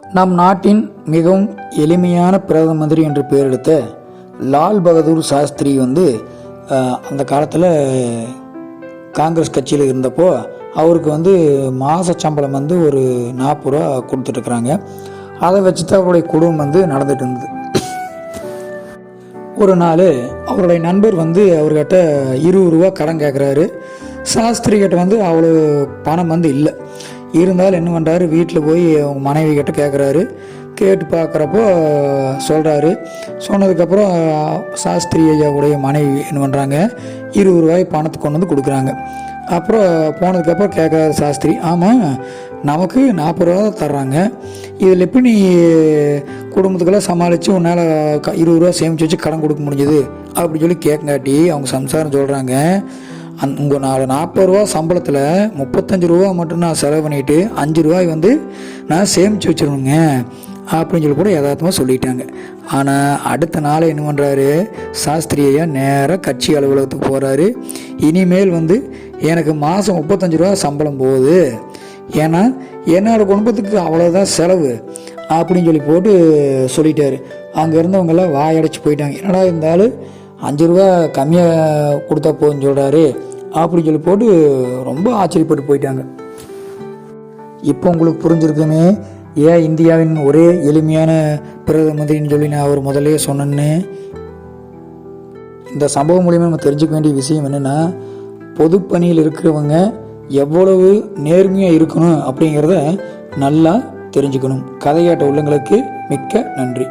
நம் நாட்டின் மிகவும் எளிமையான பிரதம மந்திரி என்று பெயர் எடுத்த லால் பகதூர் சாஸ்திரி அந்த காலத்தில் காங்கிரஸ் கட்சியில் இருந்தப்போ அவருக்கு மாத சம்பளம் ஒரு 40 ரூபா கொடுத்துட்ருக்குறாங்க. அதை வச்சு தான் அவருடைய குடும்பம் நடந்துட்டு இருந்தது. ஒரு நாள் அவருடைய நண்பர் அவர்கிட்ட 20 ரூபா கடன் கேட்குறாரு. சாஸ்திரி கிட்ட அவ்வளோ பணம் இல்லை. இருந்தாலும் என்ன பண்ணுறாரு, வீட்டில் போய் அவங்க மனைவி கிட்ட கேட்குறாரு. கேட்டு பார்க்குறப்போ சொல்கிறாரு. சொன்னதுக்கப்புறம் சாஸ்திரி ஐயாவுடைய மனைவி என்ன பண்ணுறாங்க, 20 ரூபாய் பணத்தை கொண்டு கொடுக்குறாங்க. அப்புறம் போனதுக்கப்புறம் கேட்குறாரு சாஸ்திரி, ஆமாம் நமக்கு 40 ரூபா தான் தர்றாங்க, இதில் எப்படி நீ குடும்பத்துக்கெல்லாம் சமாளித்து உன்னால் 20 ரூபா சேமித்து வச்சு கடன் கொடுக்க முடிஞ்சது அப்படி சொல்லி கேட்காட்டி அவங்க சம்சாரம் சொல்கிறாங்க, உங்கள் 40 ரூபா சம்பளத்தில் 35 ரூபா மட்டும் நான் செலவு பண்ணிவிட்டு 5 ரூபாய் நான் சேமித்து வச்சுருவேங்க அப்படின்னு சொல்லி கூட யதார்த்தமாக சொல்லிட்டாங்க. ஆனால் அடுத்த நாள் என்ன பண்ணுறாரு, சாஸ்திரி ஐயா நேராக கட்சி அலுவலகத்துக்கு போகிறாரு. இனிமேல் எனக்கு மாதம் 35 ரூபா சம்பளம் போகுது, ஏன்னா என்னோடய குடும்பத்துக்கு அவ்வளோதான் செலவு அப்படின்னு சொல்லி போட்டு சொல்லிட்டாரு. அங்கே இருந்தவங்கெல்லாம் வாயடைச்சி போயிட்டாங்க. என்னடா இருந்தாலும் 5 ரூபா கம்மியாக கொடுத்தா போதுன்னு சொல்கிறாரு அப்படின்னு சொல்லி போட்டு ரொம்ப ஆச்சரியப்பட்டு போயிட்டாங்க. இப்போ உங்களுக்கு புரிஞ்சிருக்குமே ஏன் இந்தியாவின் ஒரே எளிமையான பிரதம மந்திரின்னு சொல்லி நான் அவர் முதலே சொன்னேன்னு. இந்த சம்பவம் மூலிமா நம்ம தெரிஞ்சுக்க வேண்டிய விஷயம் என்னென்னா, பொதுப்பணியில் இருக்கிறவங்க எவ்வளவு நேர்மையாக இருக்கணும் அப்படிங்கிறத நல்லா தெரிஞ்சுக்கணும். கதையாட்ட உள்ளங்களுக்கு மிக்க நன்றி.